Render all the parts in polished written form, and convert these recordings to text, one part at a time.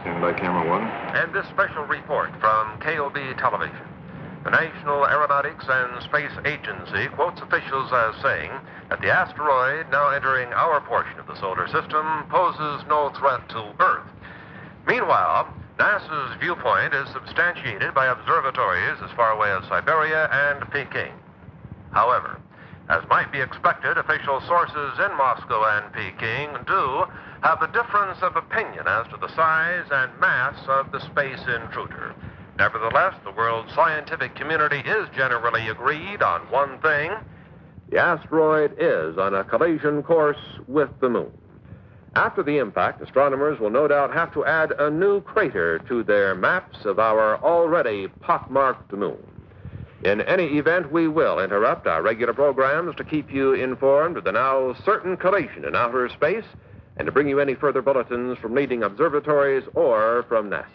Stand by, camera one. And this special report from KOB Television. The National Aeronautics and Space Agency quotes officials as saying that the asteroid now entering our portion of the solar system poses no threat to Earth. Meanwhile, NASA's viewpoint is substantiated by observatories as far away as Siberia and Peking. However, as might be expected, official sources in Moscow and Peking do have a difference of opinion as to the size and mass of the space intruder. Nevertheless, the world's scientific community is generally agreed on one thing. The asteroid is on a collision course with the moon. After the impact, astronomers will no doubt have to add a new crater to their maps of our already pockmarked moon. In any event, we will interrupt our regular programs to keep you informed of the now certain collision in outer space and to bring you any further bulletins from leading observatories or from NASA.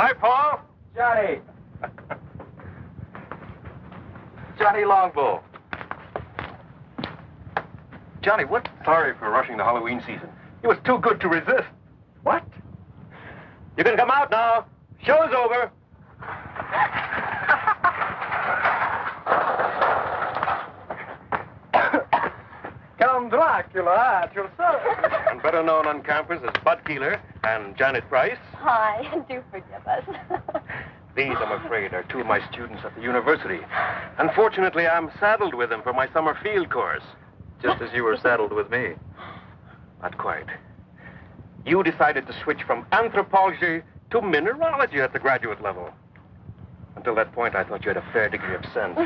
Hi, Paul. Johnny! Johnny Longbow. Johnny, what? Sorry for rushing the Halloween season. It was too good to resist. What? You can come out now. Show's over. Count Dracula at your service. And better known on campus as Bud Keeler and Janet Price. Hi, do forgive us. These, I'm afraid, are two of my students at the university. Unfortunately, I'm saddled with them for my summer field course. Just as you were saddled with me. Not quite. You decided to switch from anthropology to mineralogy at the graduate level. Until that point, I thought you had a fair degree of sense.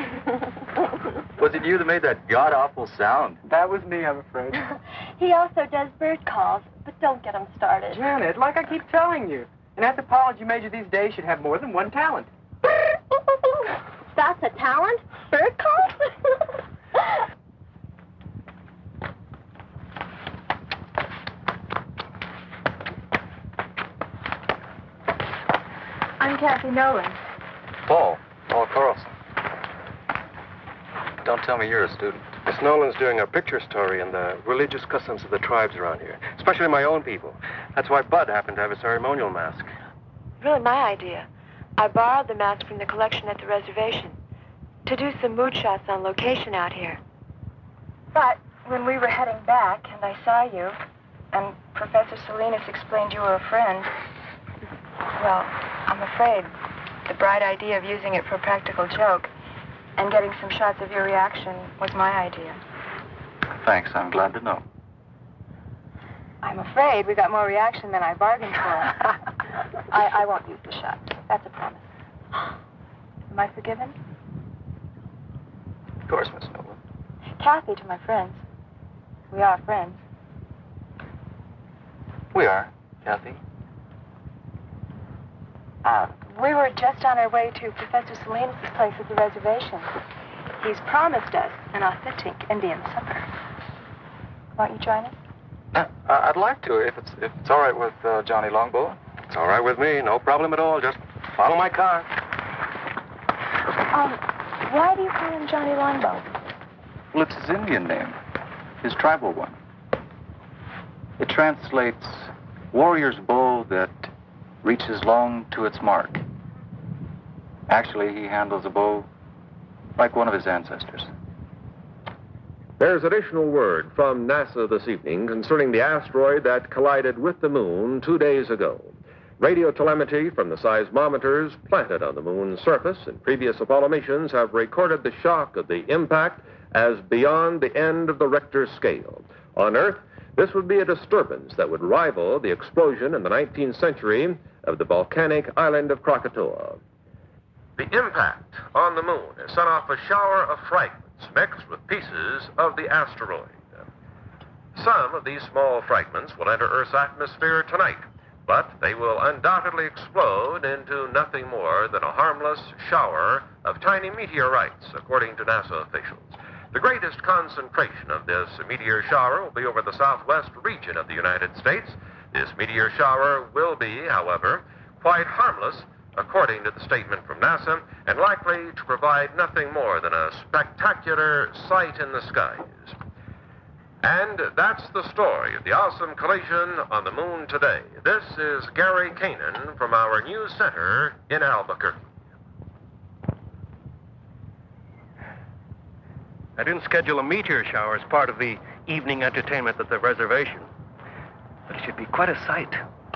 Was it you that made that god-awful sound? That was me, I'm afraid. He also does bird calls, but don't get him started. Janet, like I keep telling you, an anthropology major these days should have more than one talent. That's a talent? Bird calls? I'm Kathy Nolan. Paul Carlson. Don't tell me you're a student. Miss Nolan's doing a picture story on the religious customs of the tribes around here, especially my own people. That's why Bud happened to have a ceremonial mask. Really my idea. I borrowed the mask from the collection at the reservation to do some mood shots on location out here. But when we were heading back and I saw you, and Professor Salinas explained you were a friend, well, I'm afraid the bright idea of using it for a practical joke and getting some shots of your reaction was my idea. Thanks, I'm glad to know. I'm afraid we got more reaction than I bargained for. I won't use the shot. That's a promise. Am I forgiven? Of course, Miss Nolan. Kathy to my friends. We are friends. We are, Kathy. We were just on our way to Professor Salinas' place at the reservation. He's promised us an authentic Indian supper. Won't you join us? I'd like to, if it's all right with Johnny Longbow. It's all right with me, no problem at all. Just follow my car. Why do you call him Johnny Longbow? Well, it's his Indian name, his tribal one. It translates warrior's bow that reaches long to its mark. Actually, he handles a bow like one of his ancestors. There's additional word from NASA this evening concerning the asteroid that collided with the moon 2 days ago. Radio telemetry from the seismometers planted on the moon's surface in previous Apollo missions have recorded the shock of the impact as beyond the end of the Richter scale. On Earth, this would be a disturbance that would rival the explosion in the 19th century of the volcanic island of Krakatoa. The impact on the moon has sent off a shower of fragments mixed with pieces of the asteroid. Some of these small fragments will enter Earth's atmosphere tonight, but they will undoubtedly explode into nothing more than a harmless shower of tiny meteorites, according to NASA officials. The greatest concentration of this meteor shower will be over the southwest region of the United States. This meteor shower will be, however, quite harmless, according to the statement from NASA, and likely to provide nothing more than a spectacular sight in the skies. And that's the story of the awesome collision on the moon today. This is Gary Kanan from our news center in Albuquerque. I didn't schedule a meteor shower as part of the evening entertainment at the reservation. But it should be quite a sight.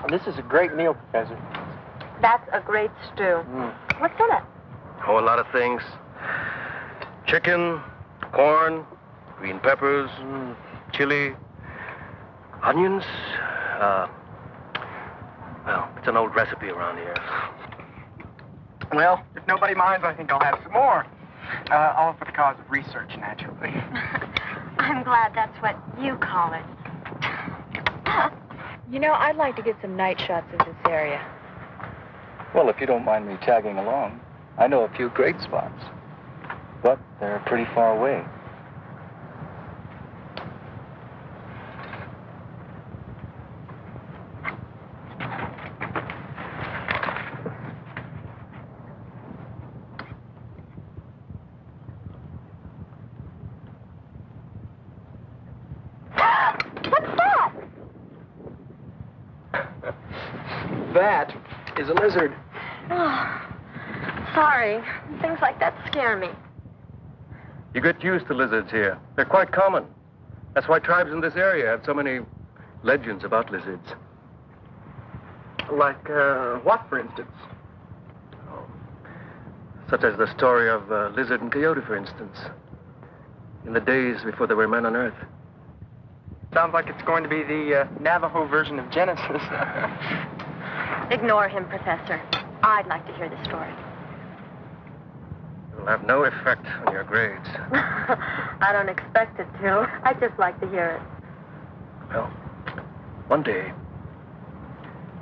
This is a great meal, Professor. That's a great stew. What's in it? Oh, a lot of things. Chicken, corn, green peppers, chili, onions. Well, it's an old recipe around here. Well, if nobody minds, I think I'll have some more. All for the cause of research, naturally. I'm glad that's what you call it. You know, I'd like to get some night shots of this area. Well, if you don't mind me tagging along, I know a few great spots. But they're pretty far away. That is a lizard. Oh, sorry. Things like that scare me. You get used to lizards here. They're quite common. That's why tribes in this area have so many legends about lizards. Like, what, for instance? Such as the story of Lizard and Coyote, for instance. In the days before there were men on Earth. Sounds like it's going to be the Navajo version of Genesis. Ignore him, Professor. I'd like to hear the story. It'll have no effect on your grades. I don't expect it to. I'd just like to hear it. Well, one day,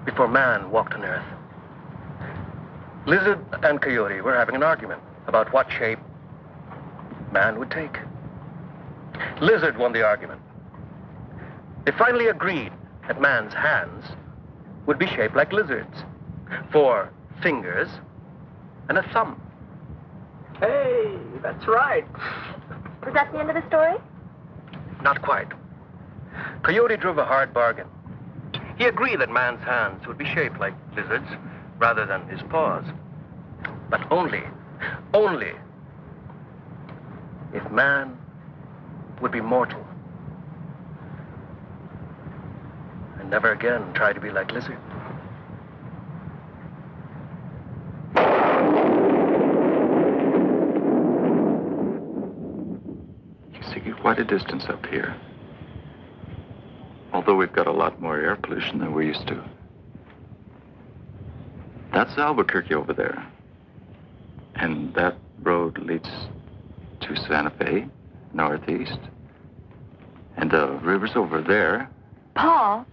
before man walked on Earth, Lizard and Coyote were having an argument about what shape man would take. Lizard won the argument. They finally agreed that man's hands would be shaped like lizards, 4 fingers and a thumb. Hey, that's right. Was that the end of the story? Not quite. Coyote drove a hard bargain. He agreed that man's hands would be shaped like lizards rather than his paws. But only if man would be mortal and never again try to be like lizard. You see quite a distance up here. Although we've got a lot more air pollution than we're used to. That's Albuquerque over there. And that road leads to Santa Fe, northeast. And the river's over there. Paul,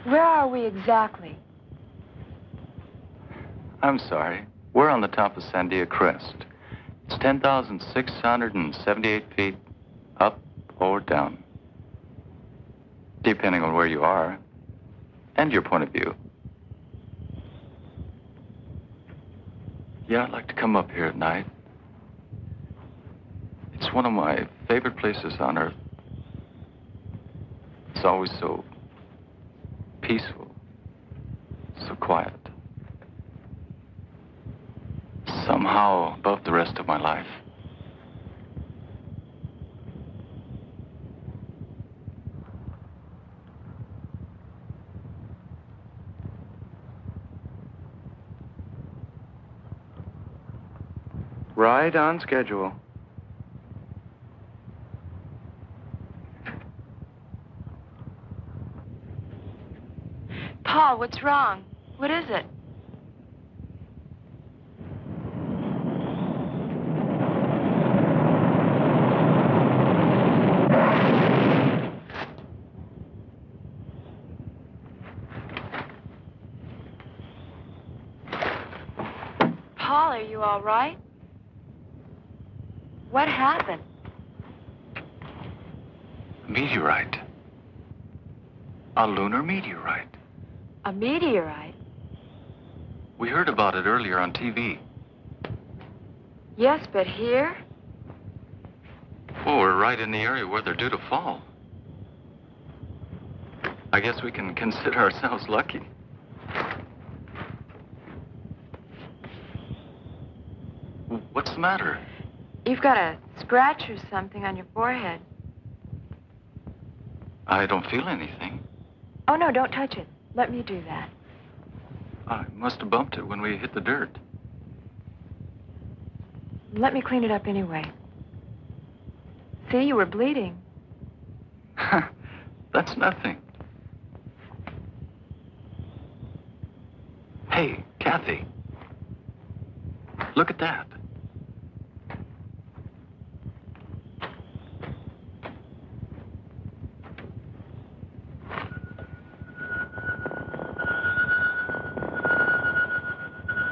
where are we exactly? I'm sorry. We're on the top of Sandia Crest. It's 10,678 feet up or down, depending on where you are and your point of view. Yeah, I'd like to come up here at night. It's one of my favorite places on Earth. It's always so peaceful, so quiet. Somehow above the rest of my life. Right on schedule. Paul, what's wrong? What is it? Paul, are you all right? What happened? Meteorite. A lunar meteorite. A meteorite? We heard about it earlier on TV. Yes, but here? Well, we're right in the area where they're due to fall. I guess we can consider ourselves lucky. What's the matter? You've got a scratch or something on your forehead. I don't feel anything. Oh, no, don't touch it. Let me do that. I must have bumped it when we hit the dirt. Let me clean it up anyway. See, you were bleeding. That's nothing. Hey, Kathy. Look at that.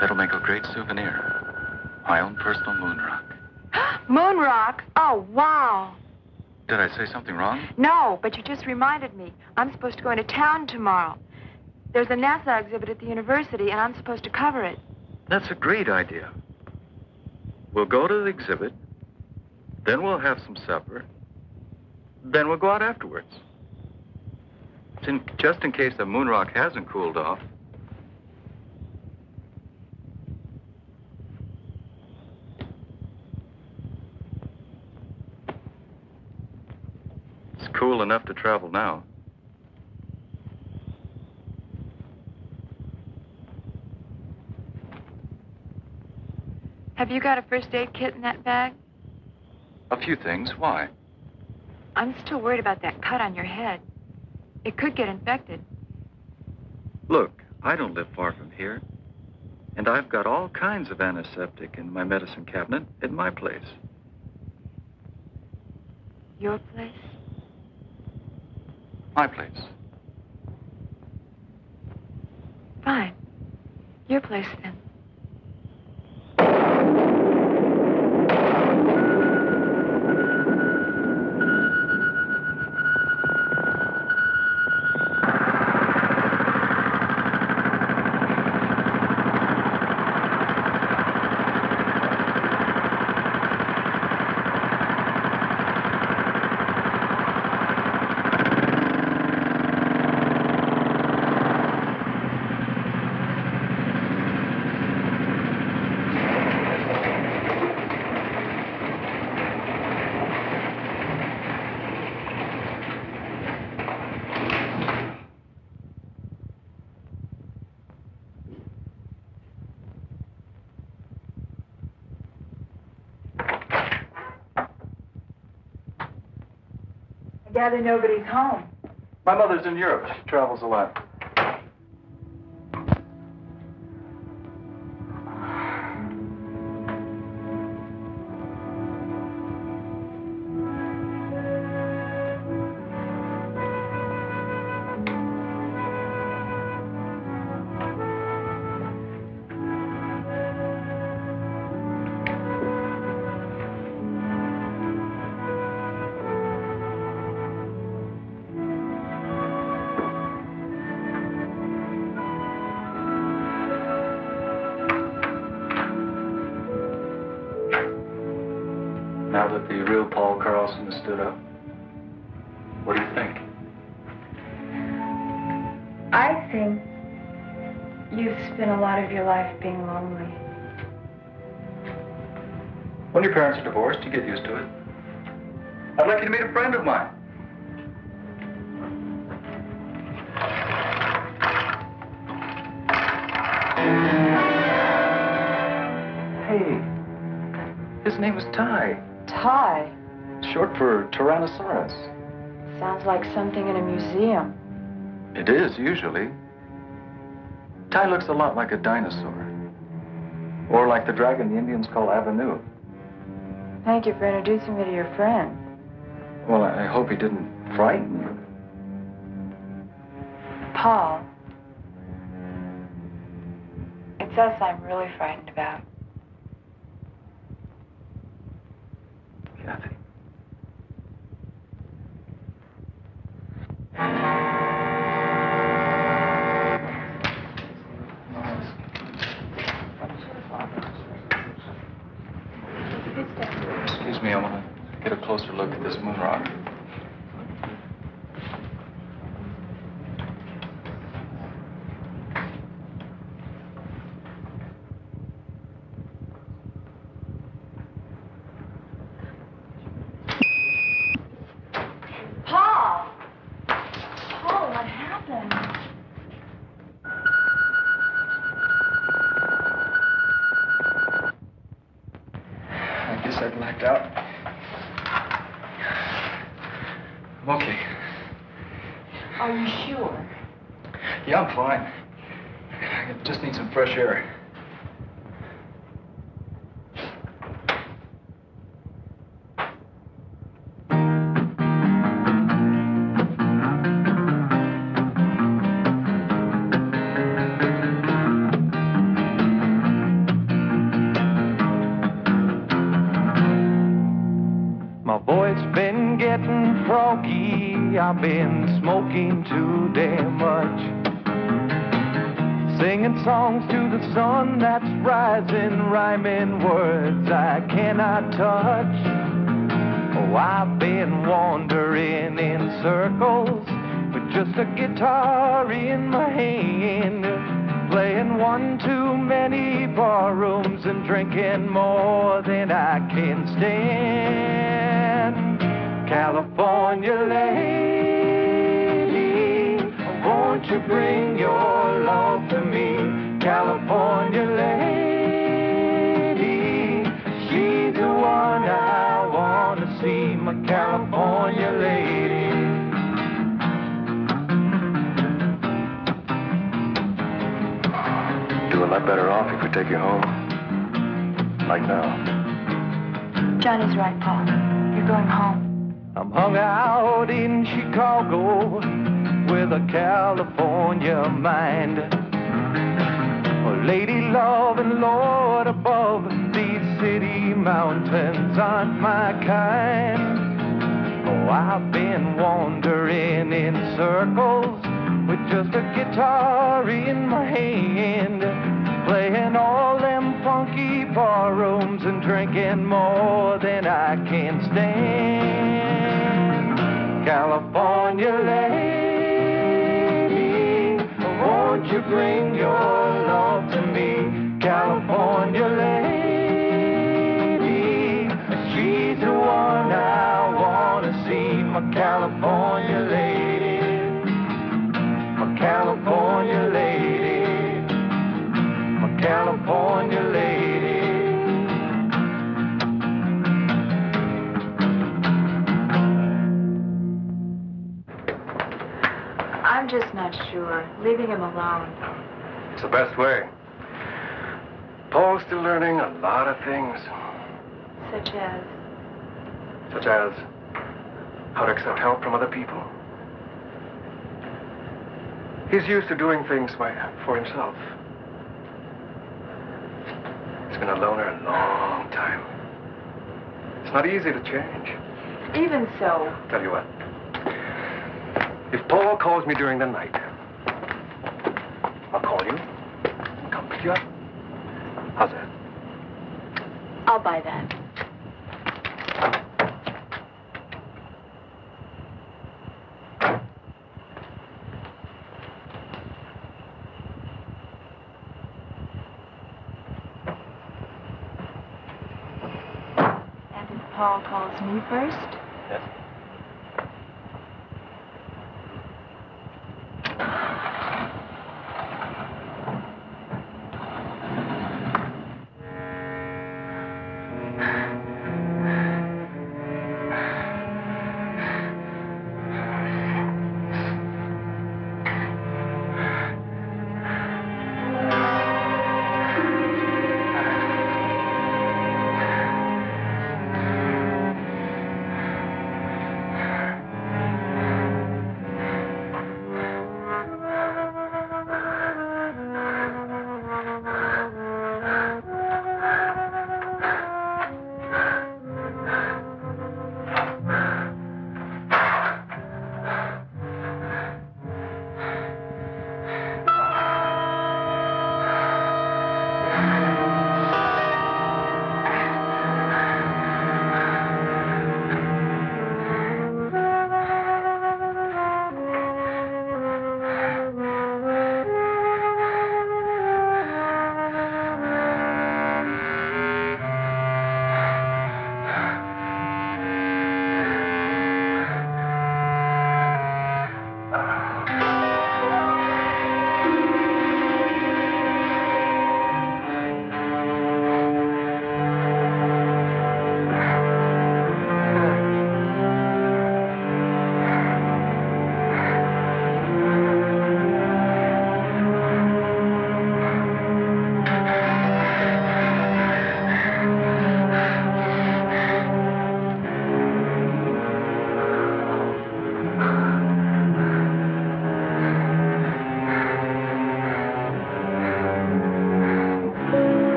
That'll make a great souvenir. My own personal moon rock. Moon rock? Oh, wow. Did I say something wrong? No, but you just reminded me. I'm supposed to go into town tomorrow. There's a NASA exhibit at the university, and I'm supposed to cover it. That's a great idea. We'll go to the exhibit, then we'll have some supper, then we'll go out afterwards. Just in case the moon rock hasn't cooled off, comfortable enough to travel now. Have you got a first aid kit in that bag? A few things. Why? I'm still worried about that cut on your head. It could get infected. Look, I don't live far from here. And I've got all kinds of antiseptic in my medicine cabinet at my place. Your place? My place. Fine. Your place, then. I gather nobody's home. My mother's in Europe. She travels a lot. Now that the real Paul Carlson has stood up, what do you think? I think you've spent a lot of your life being lonely. When your parents are divorced, you get used to it. I'd like you to meet a friend of mine. Hey, his name is Ty. Ty. Short for Tyrannosaurus. Sounds like something in a museum. It is, usually. Ty looks a lot like a dinosaur. Or like the dragon the Indians call Avenue. Thank you for introducing me to your friend. Well, I hope he didn't frighten you. Paul. It's us I'm really frightened about. Kathy. Excuse me, I want to get a closer look at this moon rock. Are you sure? Yeah, I'm fine. I just need some fresh air. My voice been getting froggy. I've been smoking too damn much. Singing songs to the sun that's rising, rhyming words I cannot touch. Oh, I've been wandering in circles with just a guitar in my hand, playing one too many bar rooms and drinking more than I can stand. California lady, won't you bring your love to me? California lady, she's the one I want to see, my California lady. Do a lot better off if we take you home. Like now. Johnny's right, Paul. You're going home. I'm hung out in Chicago with a California mind. Oh, lady love and Lord above, these city mountains aren't my kind. Oh, I've been wandering in circles with just a guitar in my hand, playing all them funky bar rooms and drinking more than I can stand. California lady, won't you bring your love to me? California lady, she's the one I want to see, my California lady, my California lady, my California lady. I'm just not sure. Leaving him alone. It's the best way. Paul's still learning a lot of things. Such as? Such as how to accept help from other people. He's used to doing things for himself. He's been a loner a long time. It's not easy to change. Even so. Tell you what. If Paul calls me during the night, I'll call you and come pick you up. How's that? I'll buy that. And if Paul calls me first? Yes.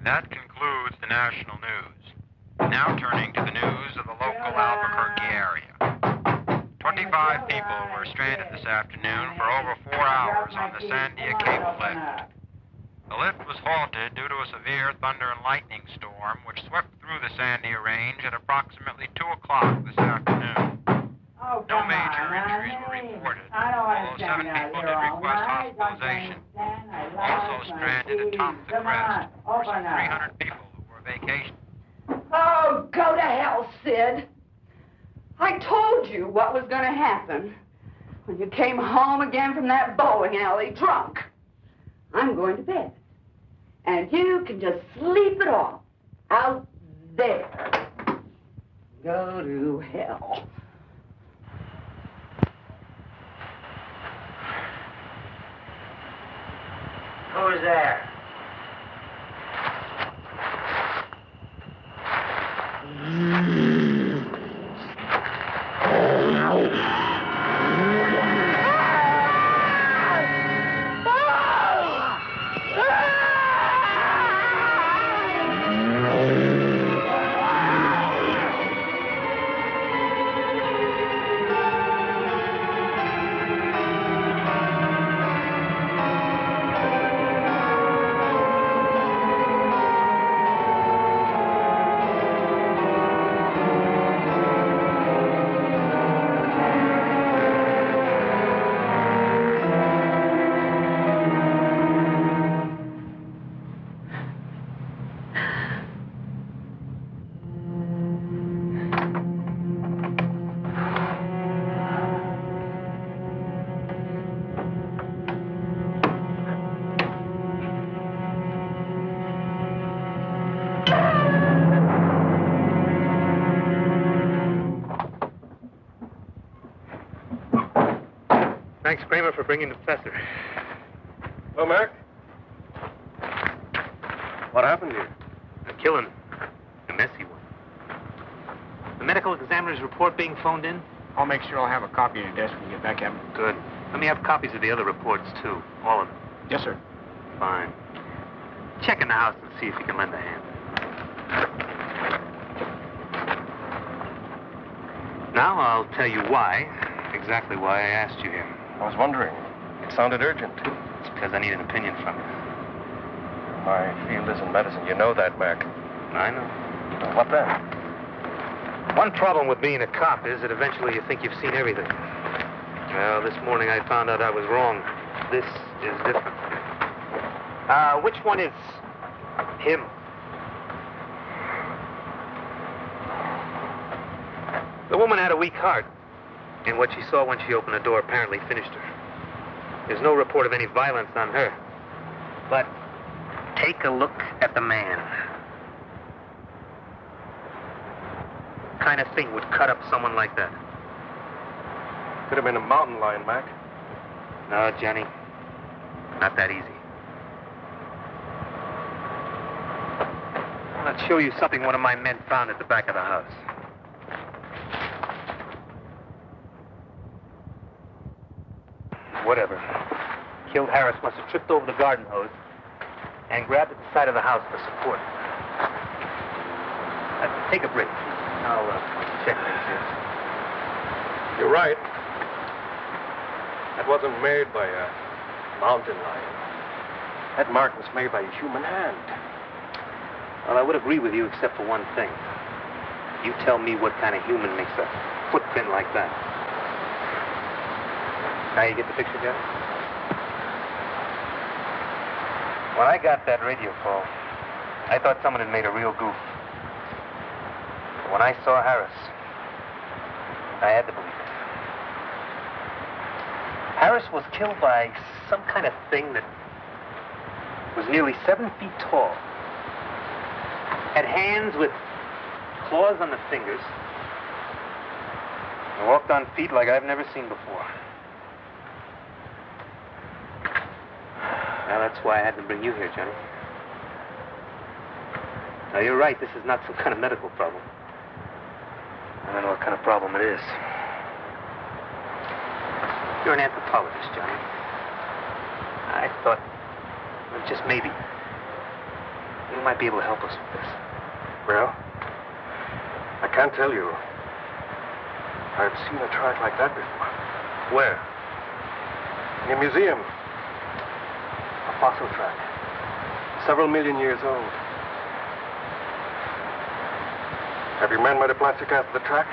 That concludes the national news. Now turning to the news of the local Albuquerque area. 25 people were stranded this afternoon for over 4 hours on the Sandia cable lift. The lift was halted due to a severe thunder and lightning storm which swept through the Sandia range at approximately 2 o'clock this afternoon. No major injuries were reported, although 7 people did request hospitalization. Also stranded at Thompson Crest were some 300 people who were vacationing. Oh, go to hell, Sid. I told you what was going to happen when you came home again from that bowling alley drunk. I'm going to bed. And you can just sleep it off out there. Go to hell. Who's there? Thanks, Kramer, for bringing the professor. Hello, Mark. What happened here? A killing. A messy one. The medical examiner's report being phoned in? I'll make sure I'll have a copy of your desk when you get back, Captain. Good. Let me have copies of the other reports, too. All of them. Yes, sir. Fine. Check in the house and see if you can lend a hand. Now I'll tell you why. Exactly why I asked you here. I was wondering. It sounded urgent. It's because I need an opinion from you. My field isn't medicine. You know that, Mac. I know. What then? One problem with being a cop is that eventually you think you've seen everything. Well, this morning I found out I was wrong. This is different. Which one is him? The woman had a weak heart. And what she saw when she opened the door apparently finished her. There's no report of any violence on her. But take a look at the man. What kind of thing would cut up someone like that? Could have been a mountain lion, Mac. No, Johnny. Not that easy. I'll show you something one of my men found at the back of the house. Whatever. Killed Harris must have tripped over the garden hose and grabbed at the side of the house for support. Take a break. I'll check things here. You're right. That wasn't made by a mountain lion. That mark was made by a human hand. Well, I would agree with you except for one thing. You tell me what kind of human makes a footprint like that. Now you get the picture, Johnny? When I got that radio call, I thought someone had made a real goof. But when I saw Harris, I had to believe it. Harris was killed by some kind of thing that was nearly 7 feet tall. Had hands with claws on the fingers. And walked on feet like I've never seen before. Now, that's why I had to bring you here, Johnny. Now, you're right. This is not some kind of medical problem. I don't know what kind of problem it is. You're an anthropologist, Johnny. I thought, well, just maybe, you might be able to help us with this. Well, I can't tell you. I've seen a track like that before. Where? In a museum. A fossil track. Several million years old. Have your men made a plastic cast of the track?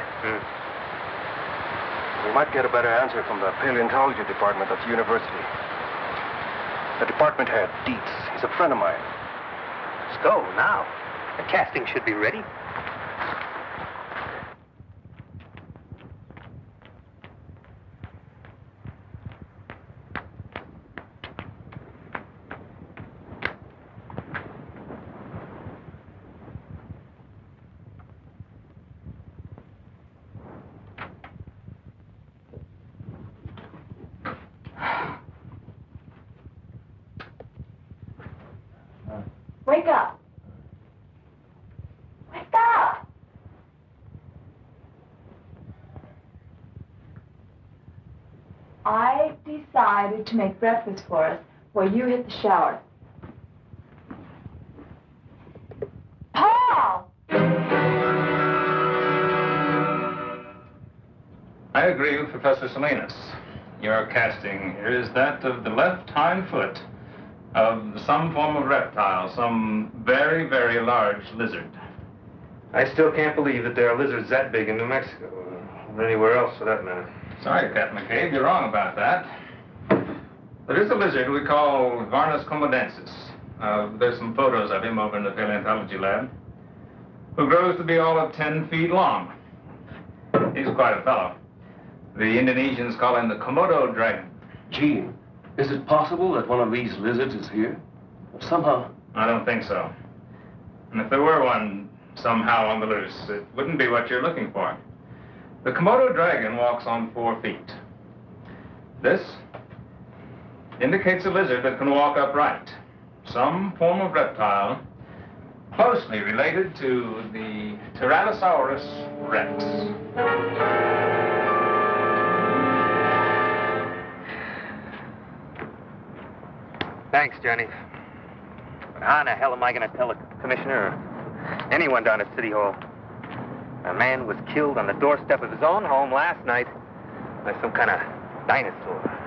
We might get a better answer from the paleontology department at the university. The department head, Dietz, he's a friend of mine. Let's go now. The casting should be ready. Wake up. Wake up. I decided to make breakfast for us while you hit the shower. Paul! I agree with Professor Salinas. Your casting here is that of the left hind foot of some form of reptile, some very, very large lizard. I still can't believe that there are lizards that big in New Mexico, or anywhere else for that matter. Sorry, Captain McCabe, you're wrong about that. There is a lizard we call Varnus comodensis. There's some photos of him over in the paleontology lab, who grows to be all of 10 feet long. He's quite a fellow. The Indonesians call him the Komodo dragon. Gee, is it possible that one of these lizards is here? Somehow. I don't think so. And if there were one somehow on the loose, it wouldn't be what you're looking for. The Komodo dragon walks on 4 feet. This indicates a lizard that can walk upright. Some form of reptile closely related to the Tyrannosaurus rex. Thanks, Johnny. But how in the hell am I going to tell the commissioner or anyone down at City Hall? A man was killed on the doorstep of his own home last night by some kind of dinosaur.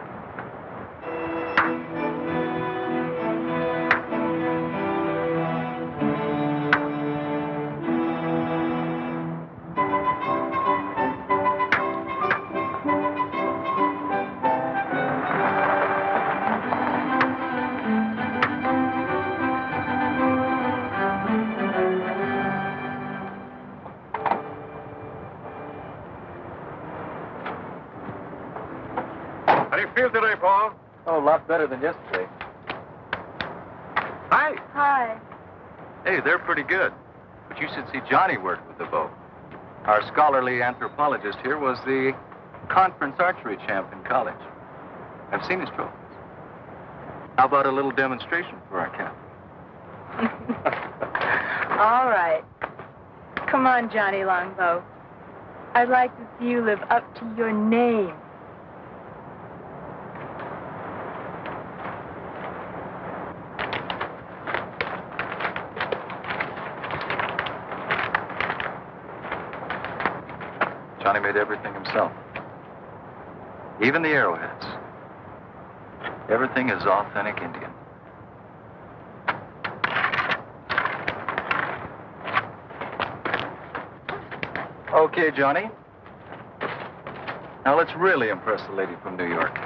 How do you feel today, Paul? Oh, a lot better than yesterday. Hi. Hi. Hey, they're pretty good. But you should see Johnny work with the bow. Our scholarly anthropologist here was the conference archery champ in college. I've seen his trophies. How about a little demonstration for our captain? All right. Come on, Johnny Longbow. I'd like to see you live up to your name. Johnny made everything himself. Even the arrowheads. Everything is authentic Indian. Okay, Johnny. Now let's really impress the lady from New York.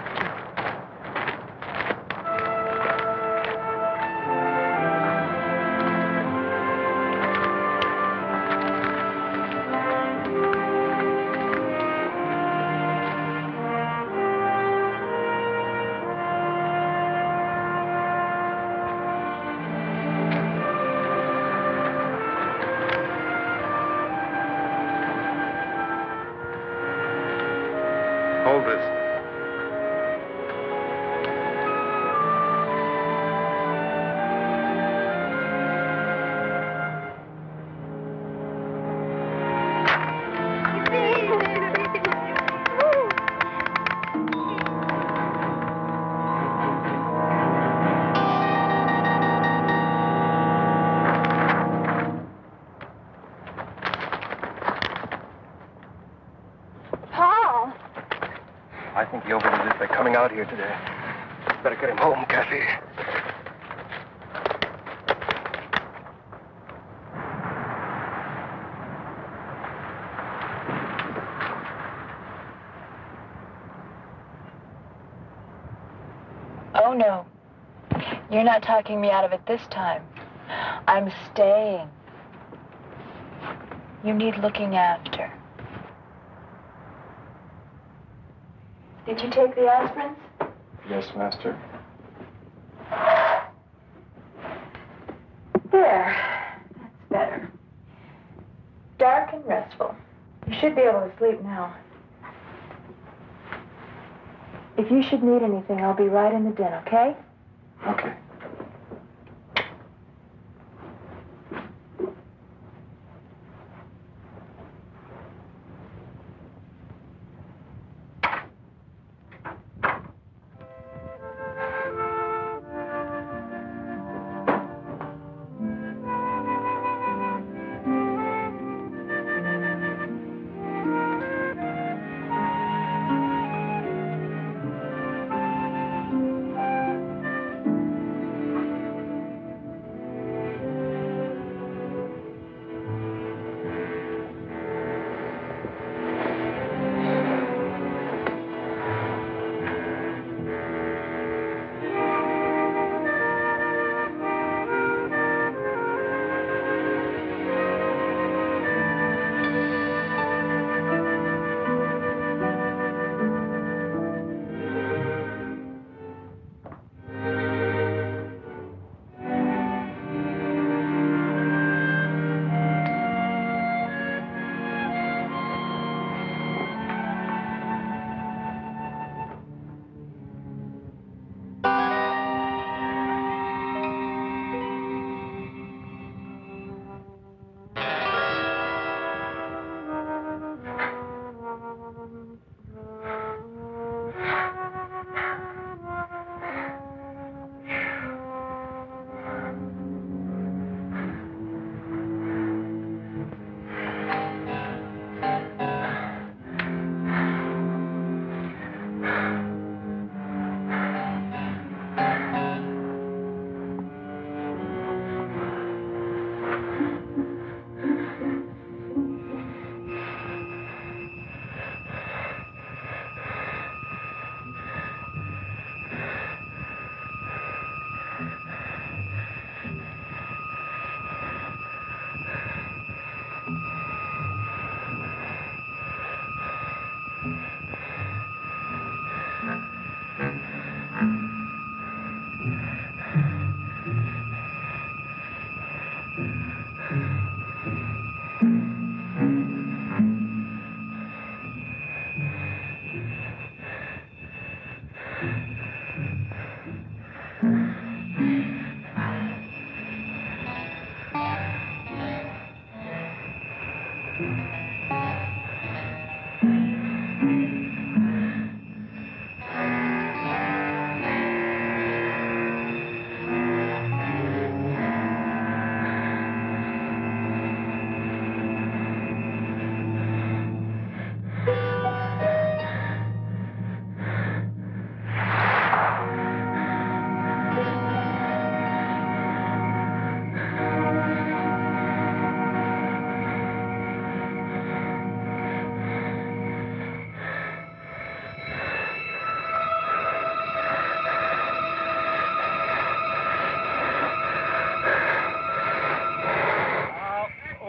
Hold this. think he overdid it by coming out here today. Better get him home, Kathy. Oh, no. You're not talking me out of it this time. I'm staying. You need looking after. Did you take the aspirins? Yes, Master. There. That's better. Dark and restful. You should be able to sleep now. If you should need anything, I'll be right in the den, okay? Okay.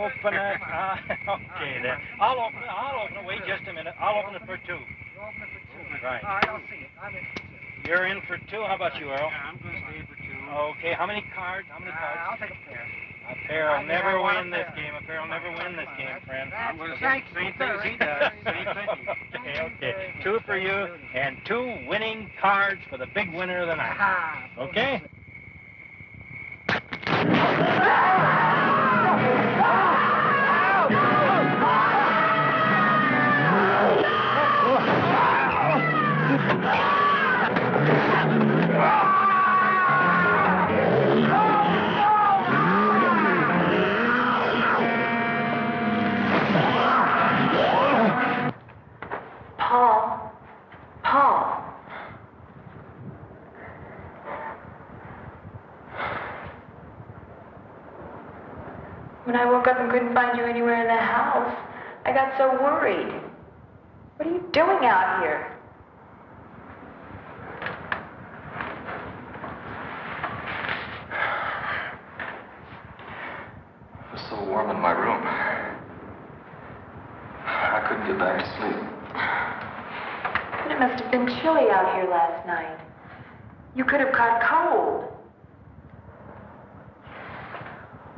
open it. Okay, then. I'll open it. Wait just a minute. I'll open it for two. You'll open it for two. Right. All right, I'll see it. I'm in for two. You're in for two. How about you, Earl? Yeah, I'm going to stay for two. Okay, how many cards? How many cards? I'll take a pair. A pair will never win this game. A pair will never win this game, friend. I'm going to say the same thing as he does. Same thing. Okay. Two for you and two winning cards for the big winner of the night. Okay? Paul. When I woke up and couldn't find you anywhere in the house, I got so worried. What are you doing out here? It was so warm in my room. I couldn't get back to sleep. But it must have been chilly out here last night. You could have caught cold.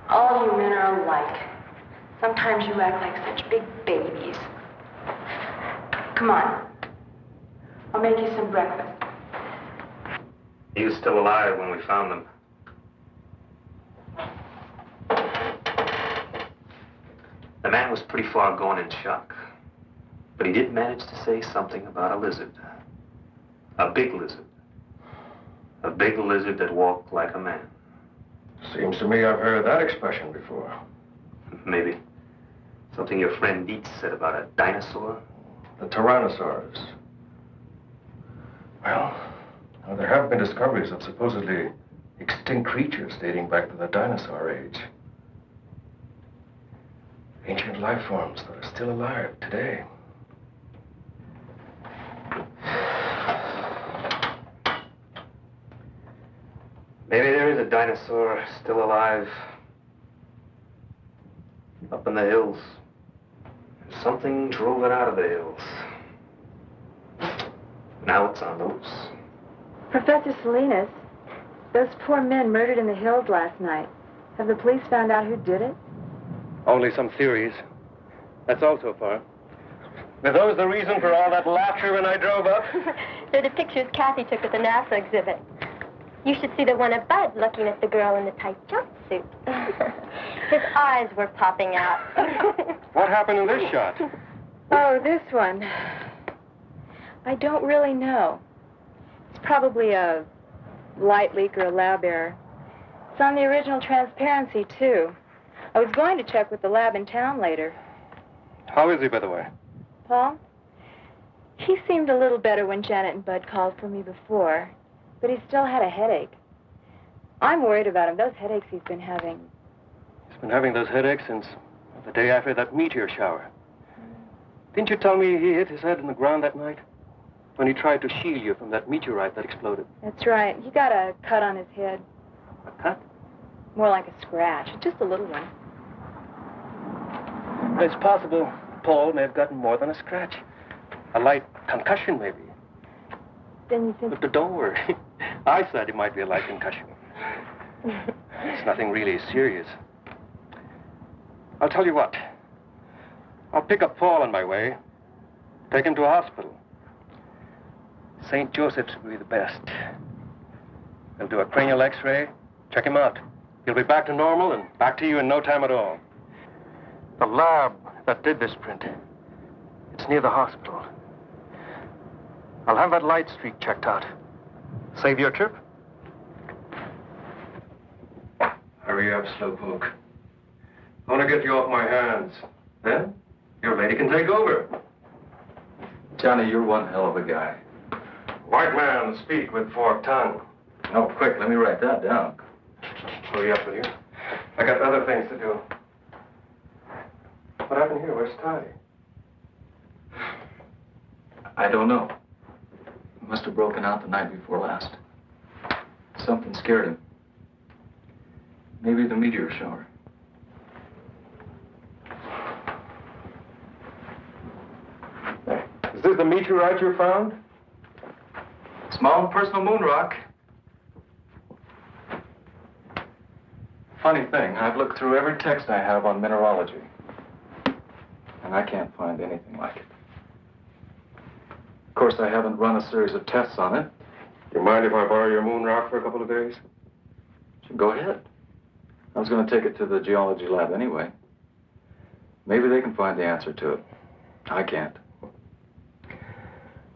All you men are alike. Sometimes you act like such big babies. Come on. I'll make you some breakfast. He was still alive when we found him. The man was pretty far gone in shock. But he did manage to say something about a lizard. A big lizard. A big lizard that walked like a man. Seems to me I've heard that expression before. Maybe. Something your friend Dietz said about a dinosaur? The Tyrannosaurus. Well, now there have been discoveries of supposedly extinct creatures dating back to the dinosaur age. Ancient life forms that are still alive today. Maybe there is a dinosaur still alive. Up in the hills. Something drove it out of the hills. Now it's on the loose. Professor Salinas, those poor men murdered in the hills last night. Have the police found out who did it? Only some theories. That's all so far. Were those the reason for all that laughter when I drove up? They're the pictures Kathy took at the NASA exhibit. You should see the one of Bud looking at the girl in the tight jumpsuit. His eyes were popping out. What happened in this shot? Oh, this one. I don't really know. It's probably a light leak or a lab error. It's on the original transparency, too. I was going to check with the lab in town later. How is he, by the way? Paul? He seemed a little better when Janet and Bud called for me before, but he still had a headache. I'm worried about him. Those headaches he's been having. He's been having those headaches since the day after that meteor shower. Didn't you tell me he hit his head in the ground that night? When he tried to shield you from that meteorite that exploded. That's right. He got a cut on his head. A cut? More like a scratch. Just a little one. It's possible Paul may have gotten more than a scratch. A light concussion, maybe. Then you think... But don't worry. I said it might be a light concussion. It's nothing really serious. I'll tell you what. I'll pick up Paul on my way. Take him to a hospital. St. Joseph's will be the best. They'll do a cranial x-ray, check him out. He'll be back to normal and back to you in no time at all. The lab that did this print, it's near the hospital. I'll have that light streak checked out. Save your trip? Hurry up, Slowpoke. I want to get you off my hands. Then, your lady can take over. Johnny, you're one hell of a guy. White man, speak with forked tongue. Oh, quick, let me write that down. Hurry up with you. I got other things to do. What happened here? Where's Ty? I don't know. He must have broken out the night before last. Something scared him. Maybe the meteor shower. Is this the meteorite you found? It's my own personal moon rock. Funny thing, I've looked through every text I have on mineralogy, and I can't find anything like it. Of course, I haven't run a series of tests on it. You mind if I borrow your moon rock for a couple of days? Go ahead. I was going to take it to the geology lab anyway. Maybe they can find the answer to it. I can't.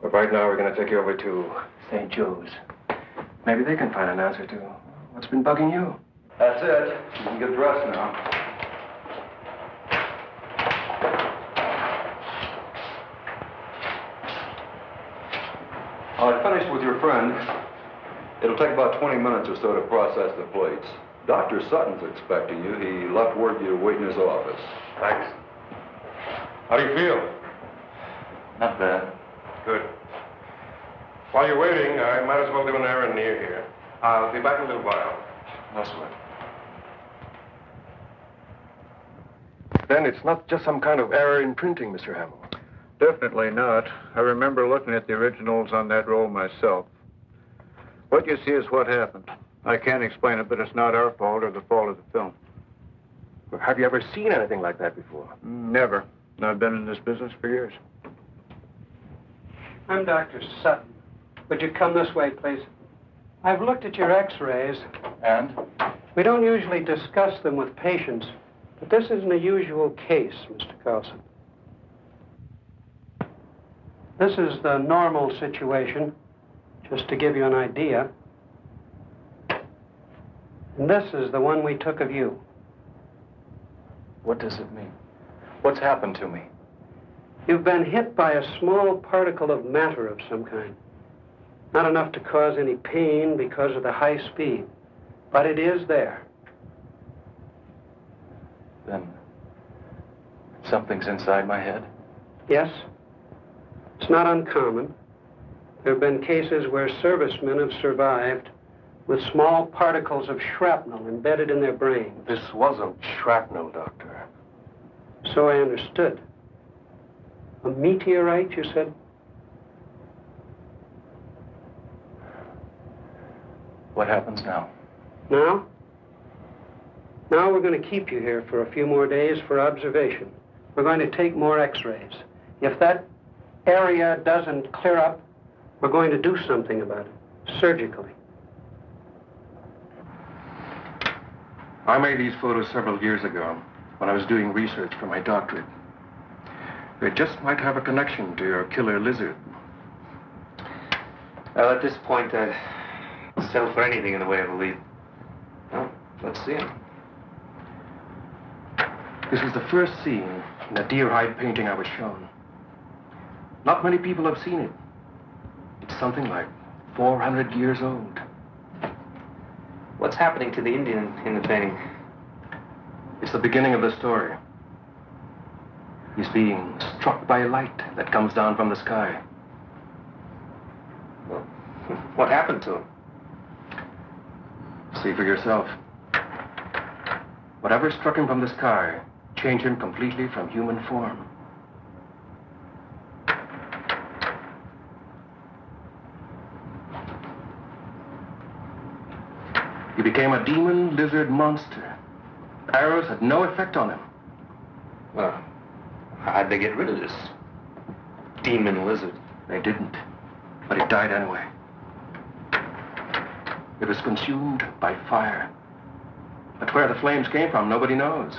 But right now, we're going to take you over to St. Joe's. Maybe they can find an answer to what's been bugging you. That's it. You can get dressed now. I finished with your friend. It'll take about 20 minutes or so to process the plates. Dr. Sutton's expecting you. He left word you wait in his office. Thanks. How do you feel? Not bad. Good. While you're waiting, I might as well do an errand near here. I'll be back in a little while. No sweat. Then it's not just some kind of error in printing, Mr. Hamill. Definitely not. I remember looking at the originals on that roll myself. What you see is what happened. I can't explain it, but it's not our fault or the fault of the film. Have you ever seen anything like that before? Never. I've been in this business for years. I'm Dr. Sutton. Would you come this way, please? I've looked at your x-rays. And? We don't usually discuss them with patients, but this isn't a usual case, Mr. Carlson. This is the normal situation, just to give you an idea. And this is the one we took of you. What does it mean? What's happened to me? You've been hit by a small particle of matter of some kind. Not enough to cause any pain because of the high speed, but it is there. Then something's inside my head? Yes. It's not uncommon. There have been cases where servicemen have survived with small particles of shrapnel embedded in their brain. This wasn't shrapnel, Doctor. So I understood. A meteorite, you said? What happens now? Now? Now we're going to keep you here for a few more days for observation. We're going to take more x-rays. If that area doesn't clear up, we're going to do something about it, surgically. I made these photos several years ago when I was doing research for my doctorate. They just might have a connection to your killer lizard. Well, at this point, I'd settle for anything in the way of a lead. Well, let's see him. This is the first scene in a deer hide painting I was shown. Not many people have seen it. It's something like 400 years old. What's happening to the Indian in the painting? It's the beginning of the story. He's being struck by light that comes down from the sky. Well, what happened to him? See for yourself. Whatever struck him from the sky changed him completely from human form. He became a demon lizard monster. Arrows had no effect on him. Well, how'd they get rid of this demon lizard? They didn't, but it died anyway. It was consumed by fire. But where the flames came from, nobody knows.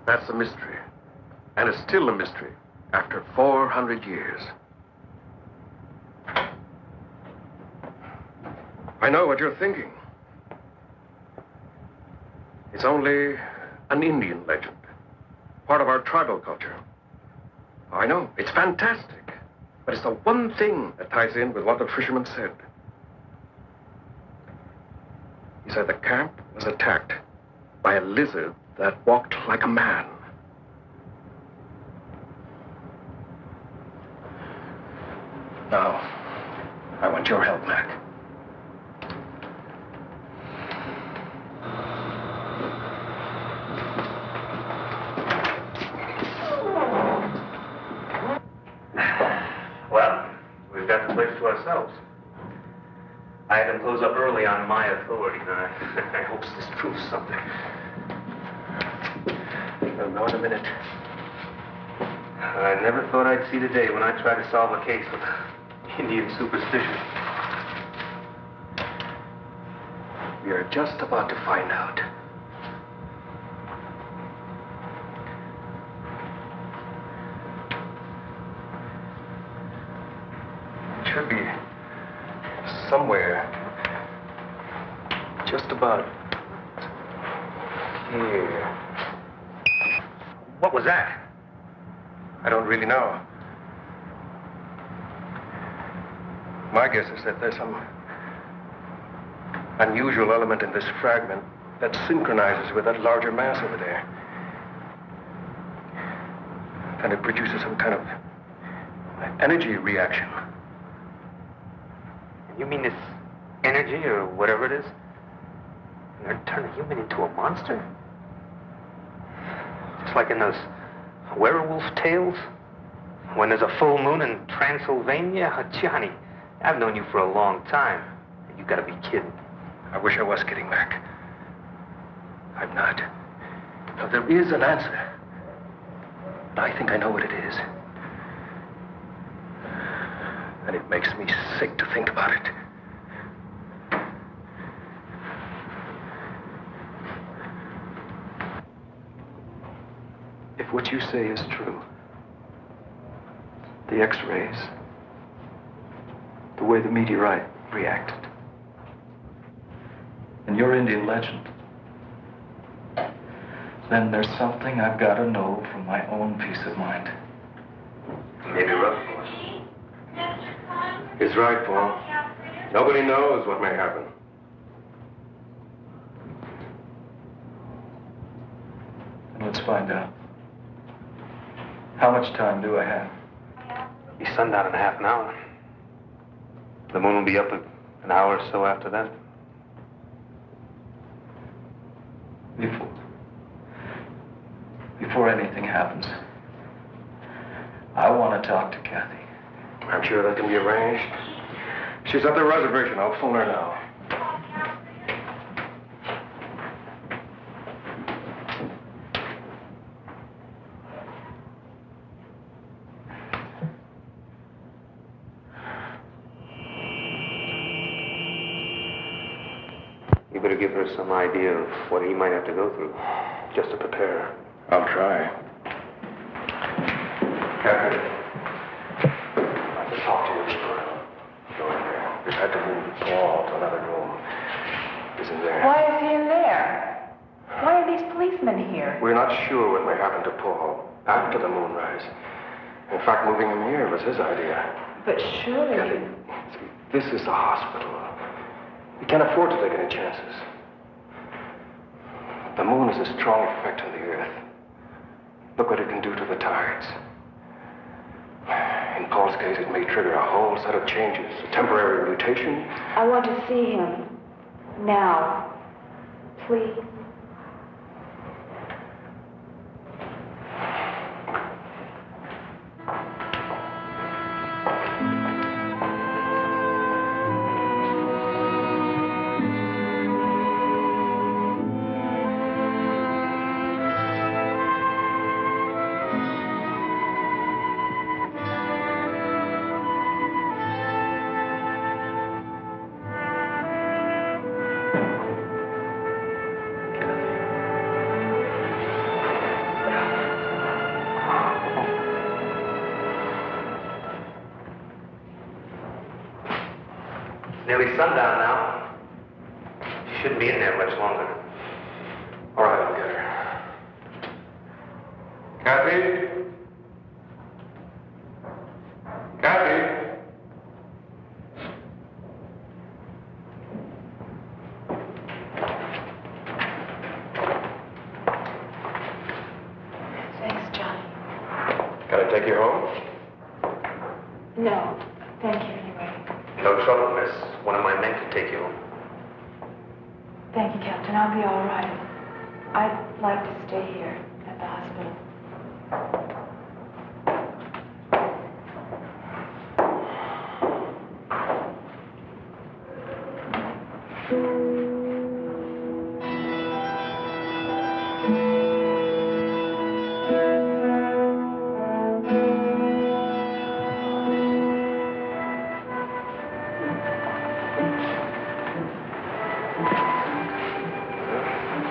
That's a mystery. And it's still a mystery after 400 years. I know what you're thinking. It's only an Indian legend, part of our tribal culture. I know, it's fantastic, but it's the one thing that ties in with what the fisherman said. He said the camp was attacked by a lizard that walked like a man. Now, I want your help, Mac. Well, we've got the place to ourselves. I had them close up early on my authority, and I hope this proves something. We'll know in a minute. I never thought I'd see the day when I tried to solve a case with Indian superstition. We are just about to find out. It should be somewhere just about here. What was that? I don't really know. My guess is that there's some unusual element in this fragment that synchronizes with that larger mass over there. And it produces some kind of energy reaction. You mean this energy, or whatever it is, going to turn a human into a monster? Just like in those werewolf tales? When there's a full moon in Transylvania? Johnny, I've known you for a long time. You gotta be kidding. I wish I was kidding, Mac. I'm not. Now, there is an answer. But I think I know what it is. And it makes me sick to think about it. If what you say is true, the X-rays, the way the meteorite reacted, and your Indian legend, then there's something I've got to know for my own peace of mind. Maybe rough. He's right, Paul. Nobody knows what may happen. And let's find out. How much time do I have? Be sundown in half an hour. The moon will be up an hour or so after that. Before anything happens, I want to talk to Kathy. I'm sure that can be arranged. She's at the reservation. I'll phone her now. You better give her some idea of what he might have to go through, just to prepare. I'll try. Captain, I can talk to you. Go in there. We've had to move Paul to another room. He's in there. Why is he in there? Why are these policemen here? We're not sure what may happen to Paul after the moonrise. In fact, moving him here was his idea. But surely... Kathy, see, this is a hospital. We can't afford to take any chances. The moon is a strong effect on the Earth. Look what it can do to the tides. In Paul's case, it may trigger a whole set of changes, a temporary mutation. I want to see him. Now. Please. Nearly sundown now. She shouldn't be in there much longer. All right, I'll get her. Kathy? Kathy? Thanks, Johnny. Can I take you home? No, thank you anyway. No trouble, miss. One of my men can take you home. Thank you, Captain. I'll be all right. I'd like to stay here at the hospital.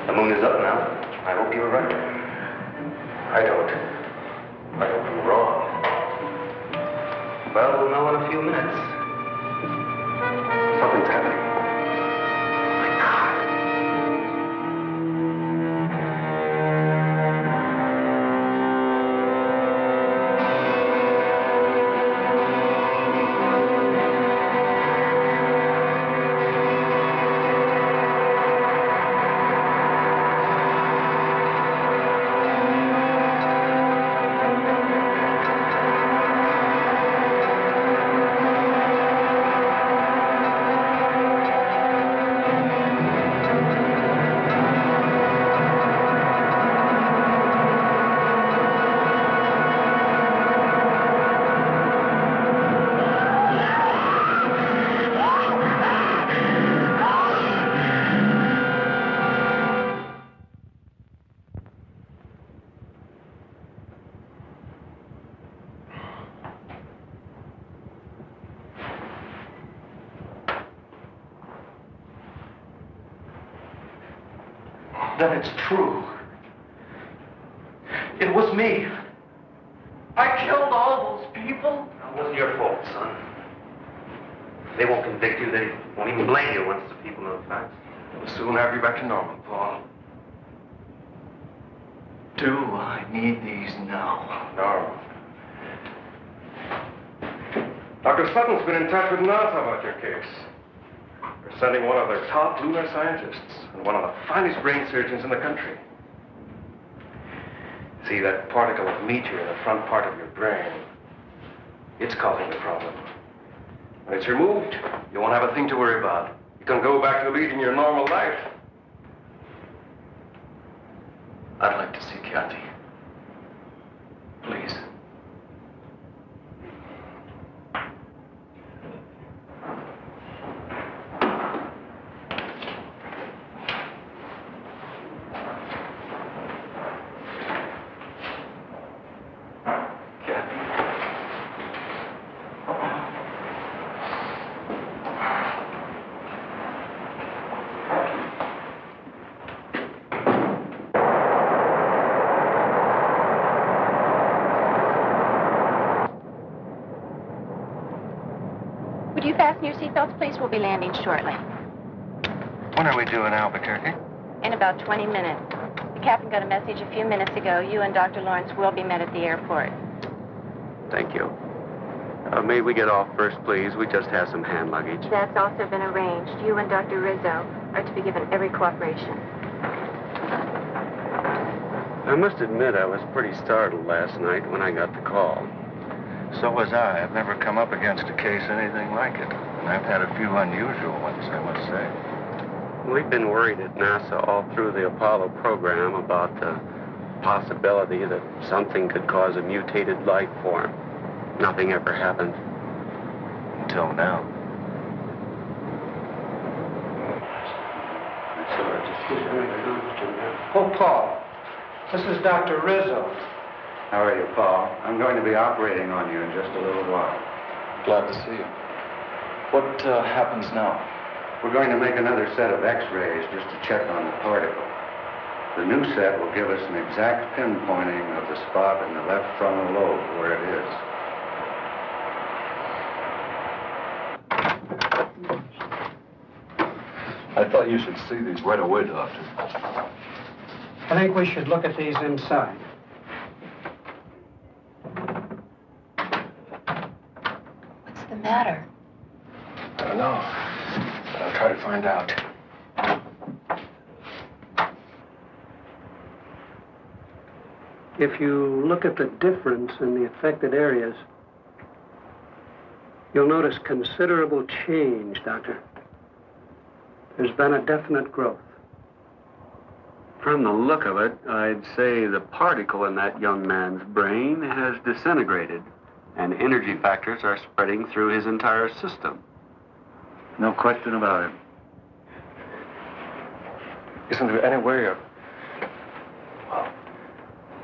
The moon is up now. I hope you're right. I don't. I hope I'm wrong. Well, we'll know in a few minutes. Something's happening. My God. Then it's true. It was me. I killed all those people. It wasn't your fault, son. They won't convict you. They won't even blame you once the people know the facts. We'll soon have you back to normal, Paul. Do I need these now? No. Dr. Sutton's been in touch with NASA about your case. They're sending one of their top lunar scientists and one of the finest brain surgeons in the country. See that particle of meteor in the front part of your brain? It's causing the problem. When it's removed, you won't have a thing to worry about. You can go back to leading your normal life. I'd like to see Kathy. Please. Would you fasten your seatbelts, please? We'll be landing shortly. When are we due in Albuquerque? In about 20 minutes. The captain got a message a few minutes ago. You and Dr. Lawrence will be met at the airport. Thank you. May we get off first, please? We just have some hand luggage. That's also been arranged. You and Dr. Rizzo are to be given every cooperation. I must admit I was pretty startled last night when I got the call. So was I. I've never come up against a case anything like it. And I've had a few unusual ones, I must say. We've been worried at NASA all through the Apollo program about the possibility that something could cause a mutated life form. Nothing ever happened. Until now. Oh, Paul, this is Dr. Rizzo. How are you, Paul? I'm going to be operating on you in just a little while. Glad to see you. What happens now? We're going to make another set of x-rays just to check on the particle. The new set will give us an exact pinpointing of the spot in the left frontal lobe where it is. I thought you should see these right away, Doctor. I think we should look at these inside. What's the matter? I don't know, but I'll try to find out. If you look at the difference in the affected areas, you'll notice considerable change, Doctor. There's been a definite growth. From the look of it, I'd say the particle in that young man's brain has disintegrated, and energy factors are spreading through his entire system. No question about it. Isn't there any way of, well,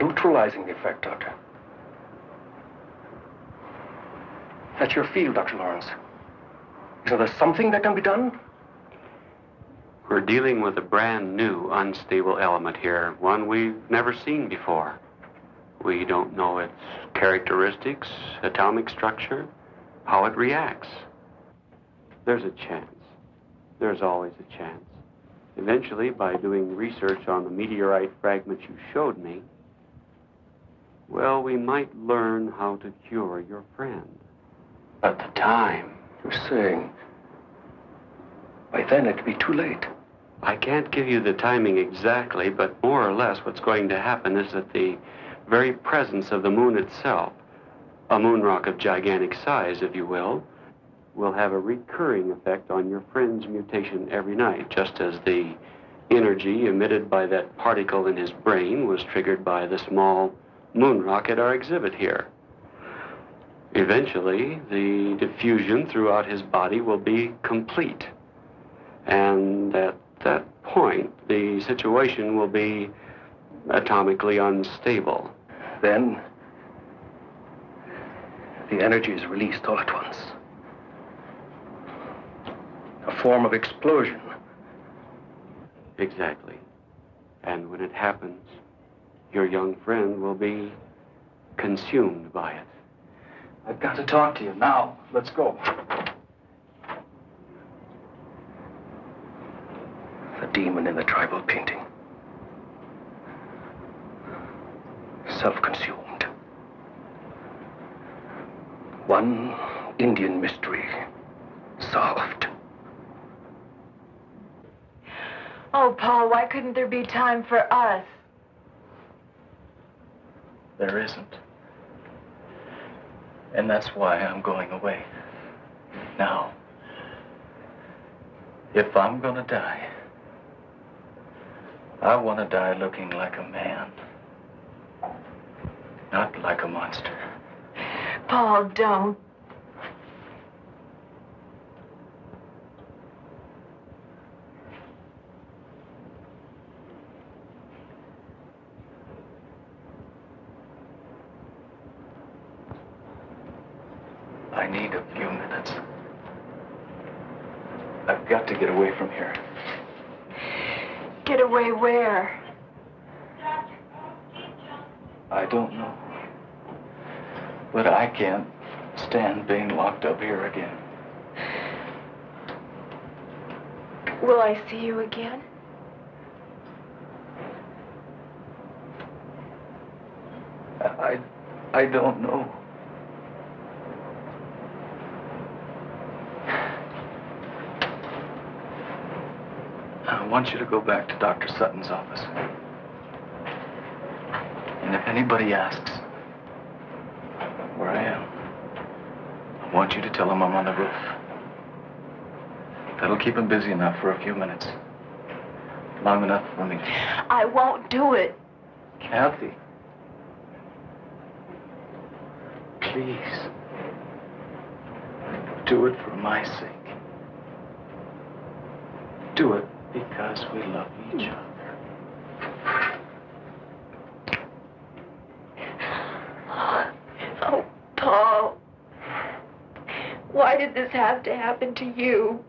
neutralizing the effect, Doctor? That's your field, Dr. Lawrence. Isn't there something that can be done? We're dealing with a brand new unstable element here, one we've never seen before. We don't know its characteristics, atomic structure, how it reacts. There's a chance. There's always a chance. Eventually, by doing research on the meteorite fragment you showed me, well, we might learn how to cure your friend. But the time, you're saying, by then it'd be too late. I can't give you the timing exactly, but more or less what's going to happen is that the very presence of the moon itself, a moon rock of gigantic size, if you will have a recurring effect on your friend's mutation every night, just as the energy emitted by that particle in his brain was triggered by the small moon rock at our exhibit here. Eventually, the diffusion throughout his body will be complete. And at that point, the situation will be atomically unstable. Then, the energy is released all at once. A form of explosion. Exactly. And when it happens, your young friend will be consumed by it. I've got to talk to you now. Let's go. The demon in the tribal painting. Self-consumed. One Indian mystery solved. Oh, Paul, why couldn't there be time for us? There isn't. And that's why I'm going away. Now, if I'm gonna die, I want to die looking like a man, not like a monster. Paul, don't. I need a few minutes. I've got to get away from here. Get away where? I don't know. But I can't stand being locked up here again. Will I see you again? I don't know. I want you to go back to Dr. Sutton's office. And if anybody asks where I am, I want you to tell them I'm on the roof. That'll keep him busy enough for a few minutes. Long enough for me. I won't do it. Kathy. Please. Do it for my sake. Do it because we love each other. Oh, Paul. Why did this have to happen to you?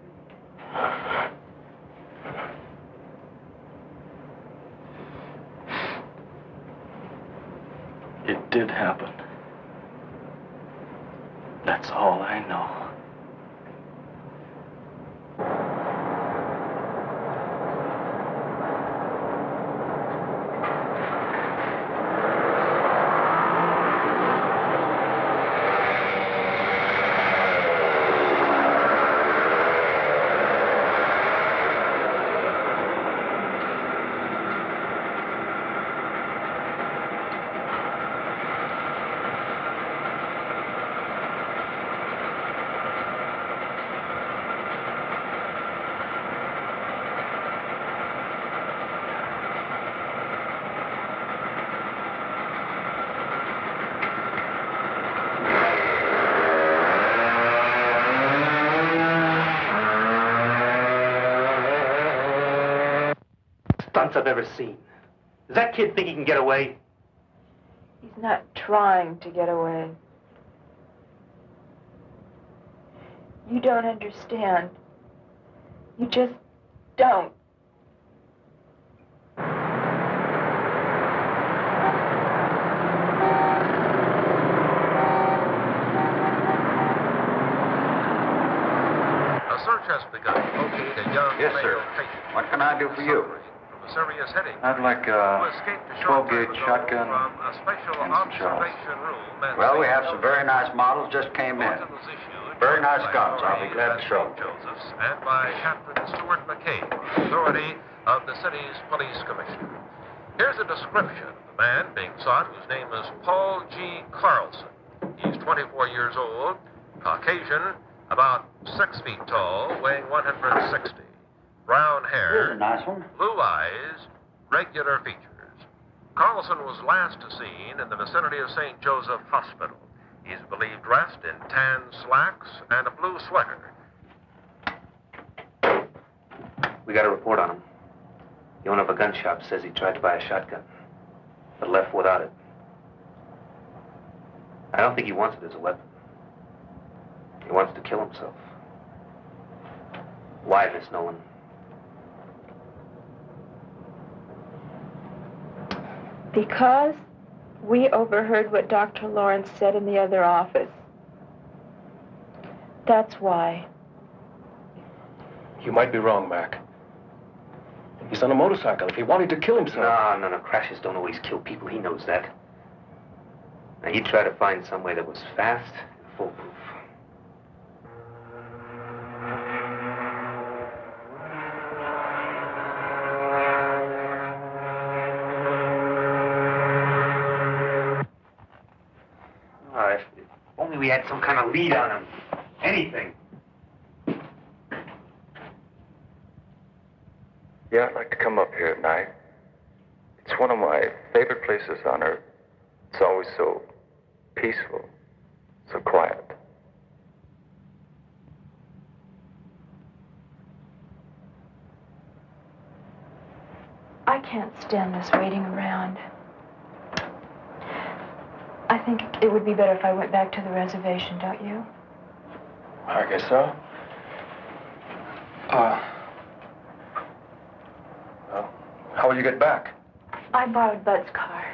It did happen. That's all I know. I've ever seen. Does that kid think he can get away? He's not trying to get away. You don't understand. You just don't. A search has begun to locate a young Yes, sir. male patient. What can I do for you? Serious headache. I'd like Who a escaped a short 12-gauge time ago shotgun from a special and some shells. observation room at Well, we St. have some very nice models just came in. Very nice guns. I'll be glad to show. Joseph's and by Captain Stuart McCabe, authority of the city's police commissioner. Here's a description of the man being sought, whose name is Paul G. Carlson. He's 24 years old, Caucasian, about 6 feet tall, weighing 160. Brown hair, Here's a nice one. blue eyes, regular features. Carlson was last seen in the vicinity of St. Joseph Hospital. He's believed dressed in tan slacks and a blue sweater. We got a report on him. The owner of a gun shop says he tried to buy a shotgun, but left without it. I don't think he wants it as a weapon. He wants to kill himself. Why, Miss Nolan? Because we overheard what Dr. Lawrence said in the other office. That's why. You might be wrong, Mac. He's on a motorcycle. If he wanted to kill himself... No. Crashes don't always kill people. He knows that. Now, he tried to find some way that was fast and foolproof. If only we had some kind of lead on him. Anything. Yeah, I'd like to come up here at night. It's one of my favorite places on Earth. It's always so peaceful, so quiet. I can't stand this waiting around. I think it would be better if I went back to the reservation, don't you? I guess so. Well, how will you get back? I borrowed Bud's car.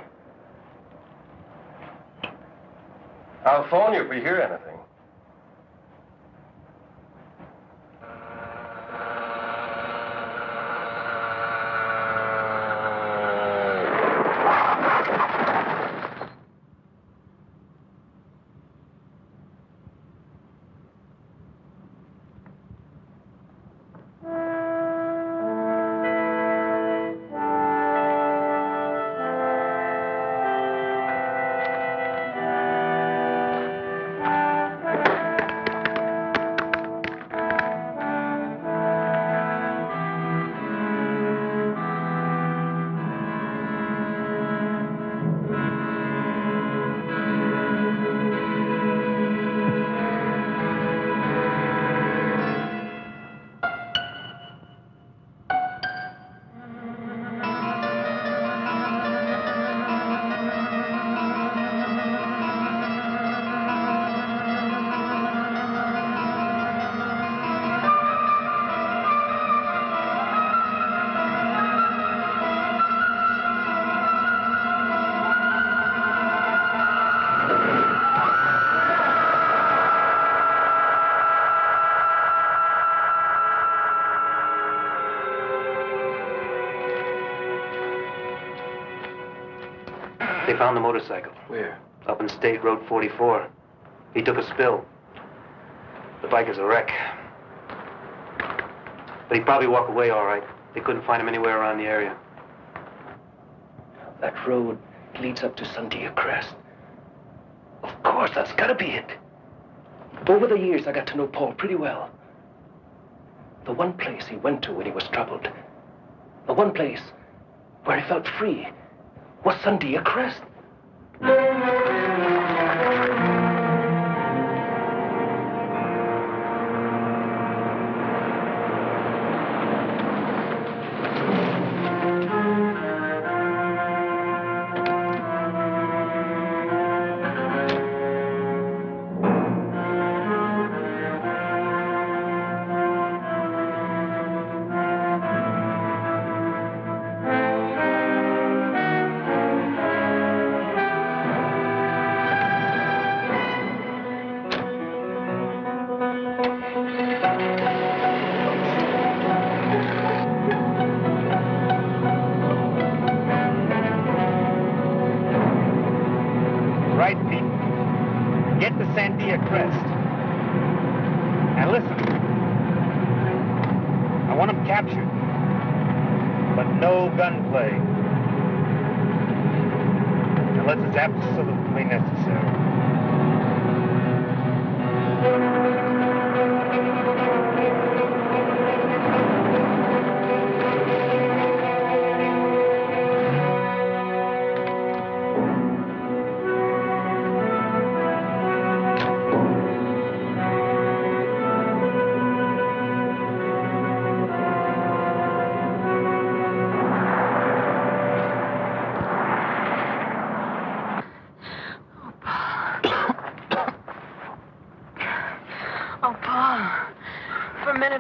I'll phone you if we hear anything. They found the motorcycle. Where? Up in State Road 44. He took a spill. The bike is a wreck. But he'd probably walk away all right. They couldn't find him anywhere around the area. That road leads up to Sandia Crest. Of course, that's gotta be it. Over the years, I got to know Paul pretty well. The one place he went to when he was troubled, the one place where he felt free, was Sandia Crest. Absolutely necessary.